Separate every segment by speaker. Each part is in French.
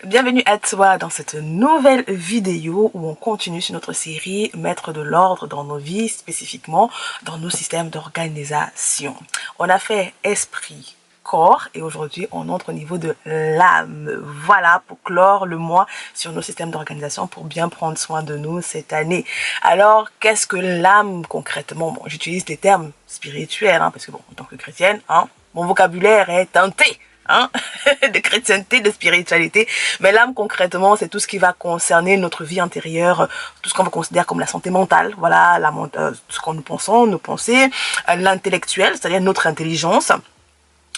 Speaker 1: Bienvenue à toi dans cette nouvelle vidéo où on continue sur notre série Mettre de l'ordre dans nos vies, spécifiquement dans nos systèmes d'organisation. On a fait esprit, corps et aujourd'hui on entre au niveau de l'âme. Voilà pour clore le mois sur nos systèmes d'organisation pour bien prendre soin de nous cette année. Alors qu'est-ce que l'âme concrètement? Bon, j'utilise des termes spirituels parce que bon, en tant que chrétienne, mon vocabulaire est teinté de chrétienté, de spiritualité. Mais l'âme, concrètement, c'est tout ce qui va concerner notre vie intérieure, tout ce qu'on considère comme la santé mentale, voilà, ce qu'on nous pensons, nos pensées, l'intellectuel, c'est-à-dire notre intelligence.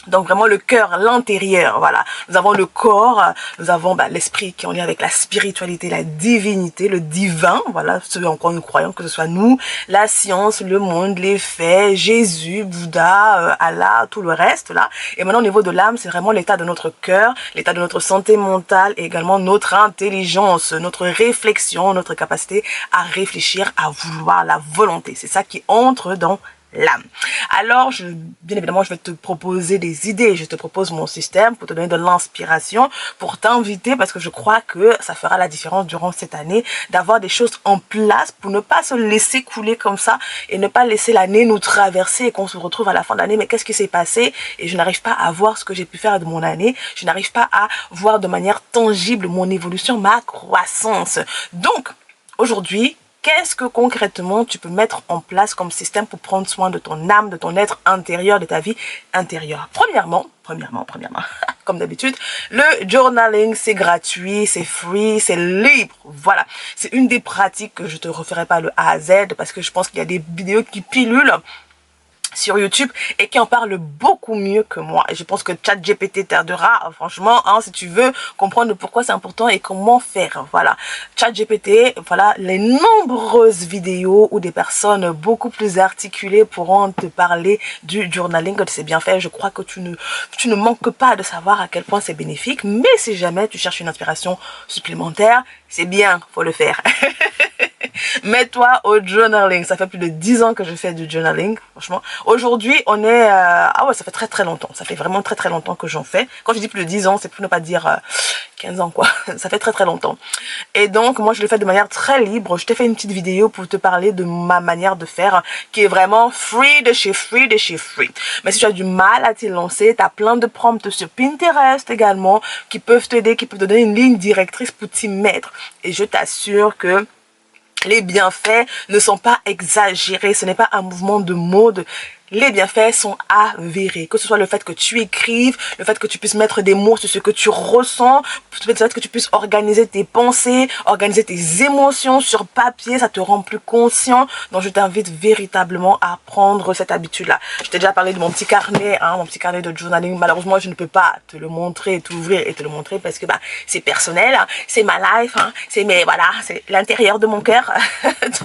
Speaker 1: Donc vraiment le cœur, l'intérieur, voilà. Nous avons le corps, nous avons l'esprit qui est en lien avec la spiritualité, la divinité, le divin, voilà, ce en quoi nous croyons, que ce soit nous, la science, le monde, les faits, Jésus, Bouddha, Allah, tout le reste là. Et maintenant au niveau de l'âme, c'est vraiment l'état de notre cœur, l'état de notre santé mentale et également notre intelligence, notre réflexion, notre capacité à réfléchir, à vouloir, la volonté. C'est ça qui entre dans l'âme. Alors, bien évidemment, je vais te proposer des idées. Je te propose mon système pour te donner de l'inspiration, pour t'inviter, parce que je crois que ça fera la différence durant cette année, d'avoir des choses en place pour ne pas se laisser couler comme ça et ne pas laisser l'année nous traverser et qu'on se retrouve à la fin de l'année. Mais qu'est-ce qui s'est passé? Et je n'arrive pas à voir ce que j'ai pu faire de mon année. Je n'arrive pas à voir de manière tangible mon évolution, ma croissance. Donc, aujourd'hui, qu'est-ce que concrètement tu peux mettre en place comme système pour prendre soin de ton âme, de ton être intérieur, de ta vie intérieure? Premièrement, comme d'habitude, le journaling, c'est gratuit, c'est free, c'est libre. Voilà, c'est une des pratiques que je te referai pas le A à Z parce que je pense qu'il y a des vidéos qui pilulent sur YouTube et qui en parle beaucoup mieux que moi. Et je pense que ChatGPT t'aidera, franchement, si tu veux comprendre pourquoi c'est important et comment faire. Voilà. ChatGPT, voilà, les nombreuses vidéos où des personnes beaucoup plus articulées pourront te parler du journaling, que c'est bien fait. Je crois que tu ne manques pas de savoir à quel point c'est bénéfique. Mais si jamais tu cherches une inspiration supplémentaire, c'est bien, faut le faire. Mets-toi au journaling. Ça fait plus de 10 ans que je fais du journaling, franchement. Aujourd'hui, on est... ah ouais, ça fait très longtemps. Ça fait vraiment très longtemps que j'en fais. Quand je dis plus de 10 ans, c'est pour ne pas dire 15 ans, quoi. Ça fait très longtemps. Et donc, moi, je le fais de manière très libre. Je t'ai fait une petite vidéo pour te parler de ma manière de faire, qui est vraiment free de chez free. Mais si tu as du mal à t'y lancer, tu as plein de prompts sur Pinterest également, qui peuvent t'aider, qui peuvent te donner une ligne directrice pour t'y mettre. Et je t'assure que les bienfaits ne sont pas exagérés, ce n'est pas un mouvement de mode. Les bienfaits sont avérés, que ce soit le fait que tu écrives, le fait que tu puisses mettre des mots sur ce que tu ressens, le fait que tu puisses organiser tes pensées, organiser tes émotions sur papier, ça te rend plus conscient. Donc je t'invite véritablement à prendre cette habitude-là. Je t'ai déjà parlé de mon petit carnet, mon petit carnet de journaling. Malheureusement, je ne peux pas te le montrer, t'ouvrir et te le montrer parce que c'est personnel, c'est ma life, c'est l'intérieur de mon cœur.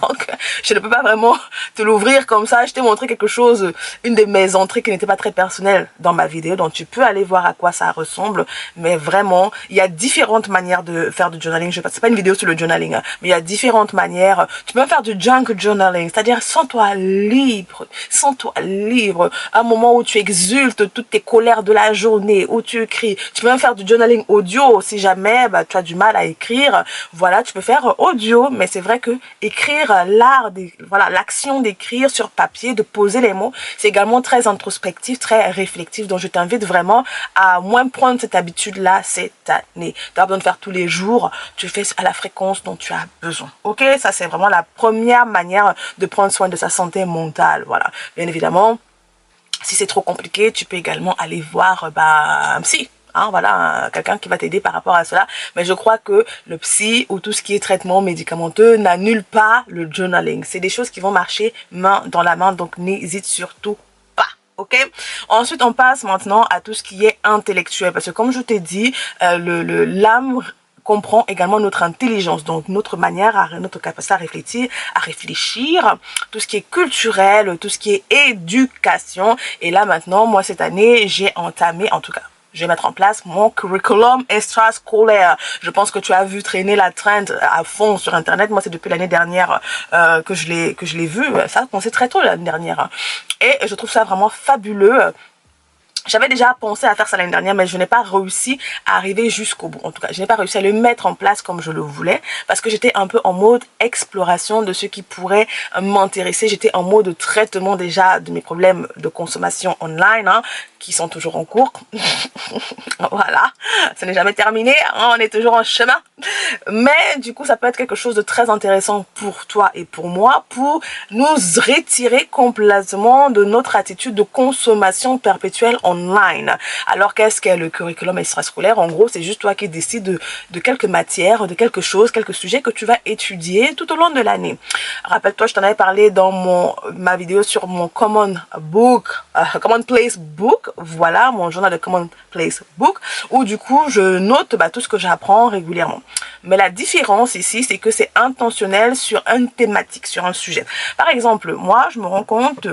Speaker 1: Donc je ne peux pas vraiment te l'ouvrir comme ça. Je t'ai montré quelque chose, une de mes entrées qui n'était pas très personnelle dans ma vidéo, donc tu peux aller voir à quoi ça ressemble. Mais vraiment, il y a différentes manières de faire du journaling. C'est pas une vidéo sur le journaling, mais il y a différentes manières. Tu peux faire du junk journaling, c'est-à-dire sens-toi libre, un moment où tu exultes toutes tes colères de la journée, où tu écris. Tu peux même faire du journaling audio si jamais tu as du mal à écrire. Voilà, tu peux faire audio, mais c'est vrai que écrire, l'action d'écrire sur papier, de poser les mots, c'est également très introspectif, très réflectif. Donc je t'invite vraiment à moins prendre cette habitude-là cette année. Tu n'as pas besoin de faire tous les jours, tu fais à la fréquence dont tu as besoin. Ok, ça c'est vraiment la première manière de prendre soin de sa santé mentale. Voilà, bien évidemment, si c'est trop compliqué, tu peux également aller voir un psy. Voilà, quelqu'un qui va t'aider par rapport à cela. Mais je crois que le psy ou tout ce qui est traitement médicamenteux n'annule pas le journaling. C'est des choses qui vont marcher main dans la main, donc n'hésite surtout pas. Ok. Ensuite, on passe maintenant à tout ce qui est intellectuel. Parce que comme je t'ai dit, l'âme comprend également notre intelligence, donc notre capacité à réfléchir, tout ce qui est culturel, tout ce qui est éducation. Et là maintenant, moi cette année, j'ai entamé, en tout cas, je vais mettre en place mon curriculum extrascolaire. Je pense que tu as vu traîner la trend à fond sur Internet. Moi, c'est depuis l'année dernière que je l'ai vu. Ça a commencé très tôt l'année dernière. Et je trouve ça vraiment fabuleux. J'avais déjà pensé à faire ça l'année dernière, mais je n'ai pas réussi à arriver jusqu'au bout. En tout cas, je n'ai pas réussi à le mettre en place comme je le voulais parce que j'étais un peu en mode exploration de ce qui pourrait m'intéresser. J'étais en mode traitement déjà de mes problèmes de consommation online, hein, qui sont toujours en cours. Voilà, ça n'est jamais terminé, hein, on est toujours en chemin. Mais du coup, ça peut être quelque chose de très intéressant pour toi et pour moi pour nous retirer complètement de notre attitude de consommation perpétuelle online. Alors, qu'est-ce qu'est le curriculum extrascolaire? En gros, c'est juste toi qui décides de quelques matières, de quelque chose, quelques sujets que tu vas étudier tout au long de l'année. Rappelle-toi, je t'en avais parlé dans ma vidéo sur mon Common Place Book. Voilà, mon journal de Common Place Book, où du coup, je note tout ce que j'apprends régulièrement. Mais la différence ici, c'est que c'est intentionnel sur une thématique, sur un sujet. Par exemple, moi, je me rends compte,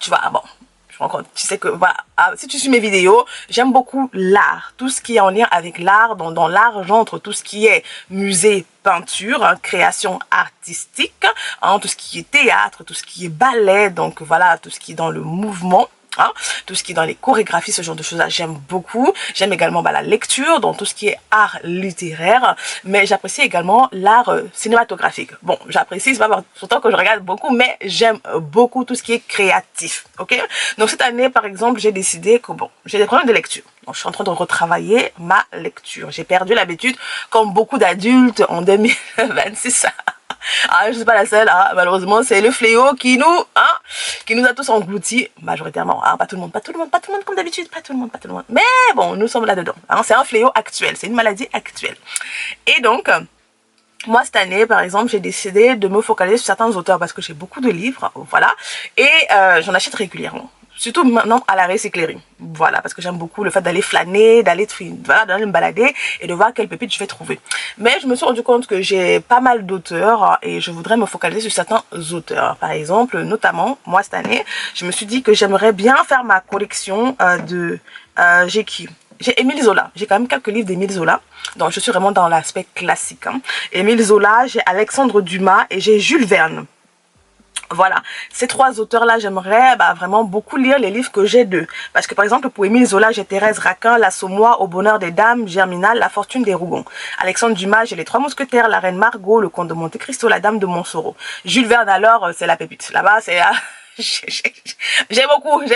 Speaker 1: tu vois, bon, je me rends compte, tu sais que, voilà, si tu suis mes vidéos, j'aime beaucoup l'art, tout ce qui est en lien avec l'art. Dans l'art, j'entre tout ce qui est musée, peinture, hein, création artistique, hein, tout ce qui est théâtre, tout ce qui est ballet, donc voilà, tout ce qui est dans le mouvement. Hein, tout ce qui est dans les chorégraphies, ce genre de choses là, j'aime beaucoup. J'aime également la lecture, dans tout ce qui est art littéraire, mais j'apprécie également l'art cinématographique. Bon, j'apprécie, c'est pas pourtant que je regarde beaucoup, mais j'aime beaucoup tout ce qui est créatif, ok? Donc cette année, par exemple, j'ai décidé que bon, j'ai des problèmes de lecture. Donc, je suis en train de retravailler ma lecture. J'ai perdu l'habitude, comme beaucoup d'adultes en 2026. Ah, je suis pas la seule, hein. Malheureusement, c'est le fléau qui nous a tous engloutis, majoritairement, hein. Pas tout le monde comme d'habitude, pas tout le monde. Mais bon, nous sommes là-dedans, hein. C'est un fléau actuel, c'est une maladie actuelle. Et donc, moi, cette année, par exemple, j'ai décidé de me focaliser sur certains auteurs parce que j'ai beaucoup de livres, voilà, et j'en achète régulièrement. Surtout maintenant à la recyclerie. Voilà, parce que j'aime beaucoup le fait d'aller flâner, d'aller me balader et de voir quelle pépite je vais trouver. Mais je me suis rendu compte que j'ai pas mal d'auteurs et je voudrais me focaliser sur certains auteurs. Par exemple, notamment, moi cette année, je me suis dit que j'aimerais bien faire ma collection j'ai qui? J'ai Émile Zola. J'ai quand même quelques livres d'Émile Zola. Donc, je suis vraiment dans l'aspect classique. Hein. Émile Zola, j'ai Alexandre Dumas et j'ai Jules Verne. Voilà, ces trois auteurs-là, j'aimerais vraiment beaucoup lire les livres que j'ai d'eux. Parce que par exemple, pour Émile Zola, j'ai Thérèse Raquin, L'Assommoir, Au bonheur des dames, Germinal, La fortune des Rougon. Alexandre Dumas, j'ai Les Trois Mousquetaires, La Reine Margot, Le Comte de Monte Cristo, La Dame de Montsoreau. Jules Verne, alors, c'est la pépite. Là-bas, c'est... j'ai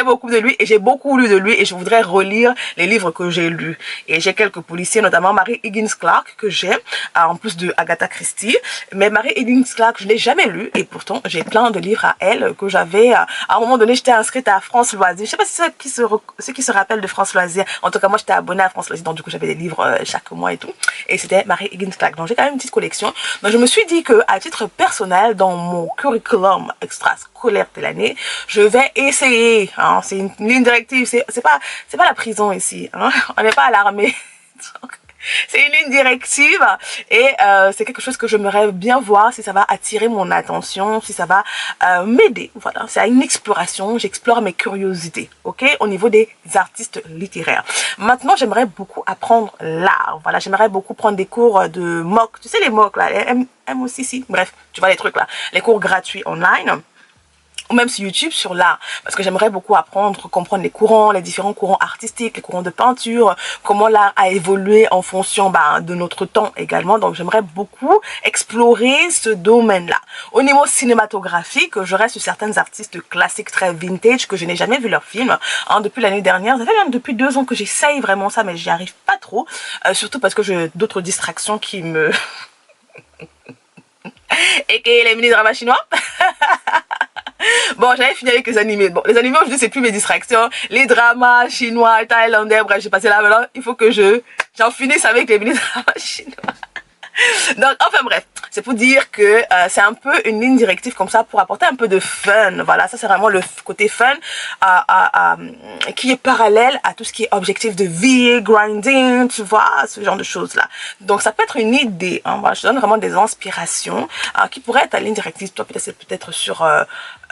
Speaker 1: beaucoup de lui et j'ai beaucoup lu de lui et je voudrais relire les livres que j'ai lus. Et j'ai quelques policiers, notamment Mary Higgins Clark que j'ai, en plus de Agatha Christie. Mais Mary Higgins Clark, je l'ai jamais lu et pourtant j'ai plein de livres à elle que j'avais. À un moment donné, j'étais inscrite à France Loisir. Je sais pas si ceux qui se rappellent de France Loisir. En tout cas, moi, j'étais abonnée à France Loisir, donc du coup, j'avais des livres chaque mois et tout. Et c'était Mary Higgins Clark. Donc j'ai quand même une petite collection. Donc je me suis dit que, à titre personnel, dans mon curriculum extrascolaire de l'année, je vais essayer, hein, c'est une ligne directive, c'est pas la prison ici, hein, on n'est pas à l'armée, c'est une ligne directive et c'est quelque chose que j'aimerais bien voir si ça va attirer mon attention, si ça va m'aider, voilà, c'est une exploration, j'explore mes curiosités, ok, au niveau des artistes littéraires. Maintenant, j'aimerais beaucoup apprendre l'art, voilà, j'aimerais beaucoup prendre des cours de MOOC, tu sais les MOOC là, MOOC, bref, tu vois les trucs là, les cours gratuits online, ou même sur YouTube, sur l'art, parce que j'aimerais beaucoup apprendre, comprendre les différents courants artistiques, les courants de peinture, comment l'art a évolué en fonction de notre temps également, donc j'aimerais beaucoup explorer ce domaine-là. Au niveau cinématographique, je reste sur certains artistes classiques très vintage que je n'ai jamais vu leur film, hein, depuis l'année dernière, ça fait même depuis 2 ans que j'essaye vraiment ça, mais j'y arrive pas trop, surtout parce que j'ai d'autres distractions qui me... et que les mini-dramas chinois. Bon, j'avais fini avec les animés. Bon, les animés, aujourd'hui, c'est plus mes distractions. Les dramas chinois, thaïlandais, bref, j'ai passé là maintenant. Il faut que j'en finisse avec les mini-dramas chinois. Donc, enfin bref, c'est pour dire que c'est un peu une ligne directive comme ça pour apporter un peu de fun. Voilà, ça c'est vraiment le côté fun qui est parallèle à tout ce qui est objectif de vie, grinding, tu vois, ce genre de choses-là. Donc, ça peut être une idée. Hein, voilà, je te donne vraiment des inspirations qui pourraient être à ligne directive. Toi, peut-être c'est peut-être sur...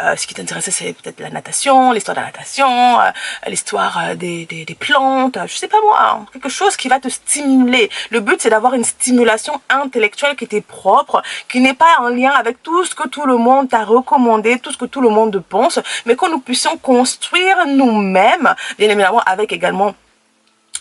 Speaker 1: ce qui t'intéressait, c'est peut-être la natation, l'histoire de la natation, l'histoire des plantes, je sais pas moi, hein, quelque chose qui va te stimuler. Le but, c'est d'avoir une stimulation intellectuel qui t'est propre, qui n'est pas en lien avec tout ce que tout le monde t'a recommandé, tout ce que tout le monde pense, mais que nous puissions construire nous-mêmes, bien évidemment avec également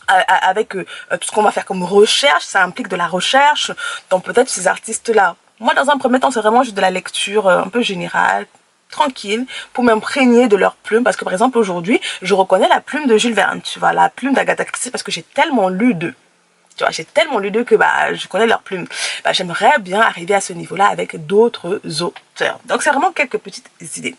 Speaker 1: avec tout ce qu'on va faire comme recherche. Ça implique de la recherche, donc peut-être ces artistes-là. Moi, dans un premier temps, c'est vraiment juste de la lecture un peu générale, tranquille, pour m'imprégner de leurs plumes, parce que par exemple aujourd'hui je reconnais la plume de Jules Verne, tu vois, la plume d'Agatha Christie, parce que j'ai tellement lu d'eux. Tu vois, j'ai tellement lu d'eux que je connais leurs plumes. J'aimerais bien arriver à ce niveau-là avec d'autres auteurs. Donc, c'est vraiment quelques petites idées.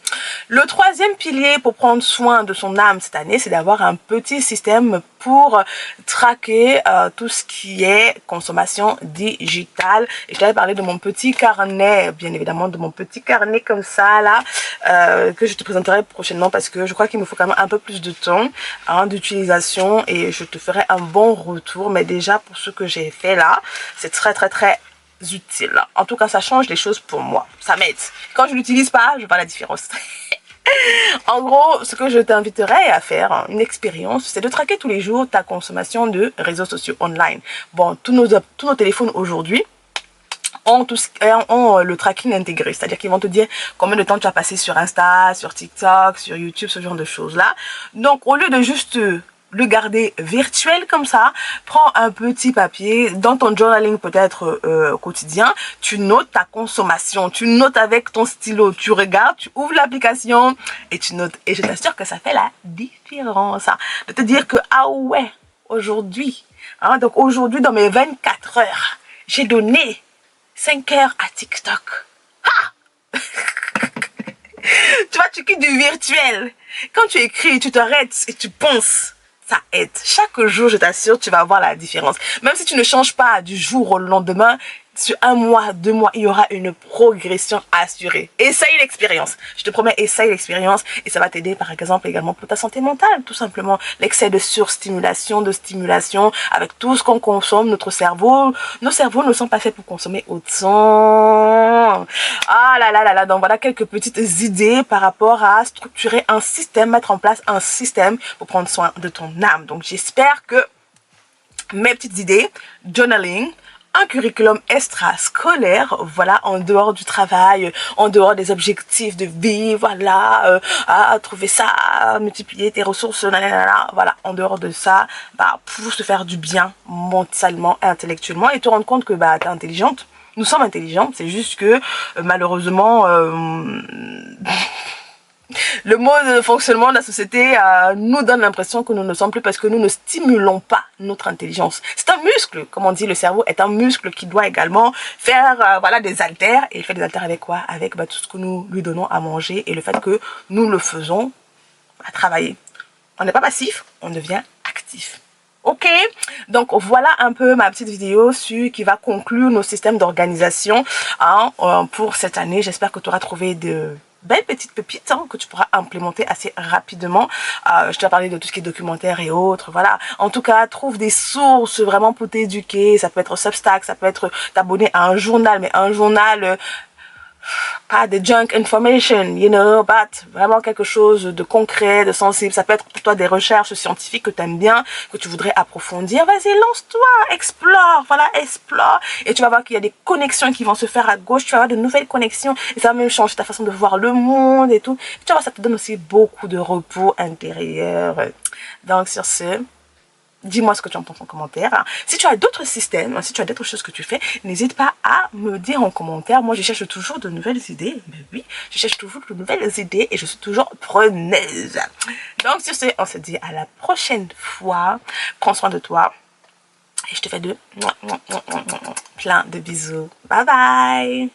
Speaker 1: Le troisième pilier pour prendre soin de son âme cette année, c'est d'avoir un petit système pour traquer tout ce qui est consommation digitale. Et je t'avais parlé de mon petit carnet, bien évidemment, de mon petit carnet comme ça, là, que je te présenterai prochainement parce que je crois qu'il me faut quand même un peu plus de temps d'utilisation et je te ferai un bon retour. Mais déjà, pour ce que j'ai fait là, c'est très utile. En tout cas, ça change les choses pour moi. Ça m'aide. Quand je l'utilise pas, je vois la différence. En gros, ce que je t'inviterais à faire, une expérience, c'est de traquer tous les jours ta consommation de réseaux sociaux online. Bon, tous nos téléphones aujourd'hui ont le tracking intégré, c'est-à-dire qu'ils vont te dire combien de temps tu as passé sur Insta, sur TikTok, sur YouTube, ce genre de choses-là. Donc, au lieu de juste le garder virtuel comme ça, prends un petit papier dans ton journaling peut-être quotidien, tu notes ta consommation, tu notes avec ton stylo, tu regardes, tu ouvres l'application et tu notes. Et je t'assure que ça fait la différence, hein, de te dire que ah ouais, aujourd'hui, hein, donc aujourd'hui dans mes 24 heures, j'ai donné 5 heures à TikTok. Ah tu vois, tu quittes du virtuel. Quand tu écris, tu t'arrêtes et tu penses. Ça aide. Chaque jour, je t'assure, tu vas voir la différence. Même si tu ne changes pas du jour au lendemain, sur 1 mois, 2 mois, il y aura une progression assurée. Essaye l'expérience. Je te promets, essaye l'expérience et ça va t'aider par exemple également pour ta santé mentale, tout simplement. L'excès de surstimulation, de stimulation, avec tout ce qu'on consomme, nos cerveaux ne sont pas faits pour consommer autant. Ah là là là là, donc voilà quelques petites idées par rapport à structurer un système, mettre en place un système pour prendre soin de ton âme. Donc j'espère que mes petites idées, journaling, un curriculum extrascolaire, voilà, en dehors du travail, en dehors des objectifs de vie, voilà, à trouver ça, à multiplier tes ressources, nanana, voilà, en dehors de ça, pour se faire du bien mentalement, intellectuellement et te rendre compte que t'es intelligente. Nous sommes intelligents, c'est juste que malheureusement le mode de fonctionnement de la société nous donne l'impression que nous ne sommes plus parce que nous ne stimulons pas notre intelligence. C'est un muscle, comme on dit, le cerveau est un muscle qui doit également faire voilà, des haltères. Et il fait des haltères avec quoi? Avec tout ce que nous lui donnons à manger et le fait que nous le faisons à travailler. On n'est pas passif, on devient actif. Ok, donc voilà un peu ma petite vidéo qui va conclure nos systèmes d'organisation pour cette année. J'espère que tu auras trouvé de belles petites pépites que tu pourras implémenter assez rapidement. Je t'ai parlé de tout ce qui est documentaire et autres, voilà. En tout cas, trouve des sources vraiment pour t'éduquer. Ça peut être Substack, ça peut être t'abonner à un journal, mais un journal pas de junk information, you know, but vraiment quelque chose de concret, de sensible. Ça peut être pour toi des recherches scientifiques que tu aimes bien, que tu voudrais approfondir. Vas-y, lance-toi, explore, voilà, explore. Et tu vas voir qu'il y a des connexions qui vont se faire à gauche, tu vas avoir de nouvelles connexions et ça va même changer ta façon de voir le monde et tout. Et tu vas voir, ça te donne aussi beaucoup de repos intérieur. Donc, sur ce, dis-moi ce que tu en penses en commentaire. Si tu as d'autres systèmes, si tu as d'autres choses que tu fais, n'hésite pas à me dire en commentaire. Moi, je cherche toujours de nouvelles idées. Mais oui, je cherche toujours de nouvelles idées et je suis toujours preneuse. Donc, sur ce, on se dit à la prochaine fois. Prends soin de toi. Et je te fais plein de bisous. Bye bye.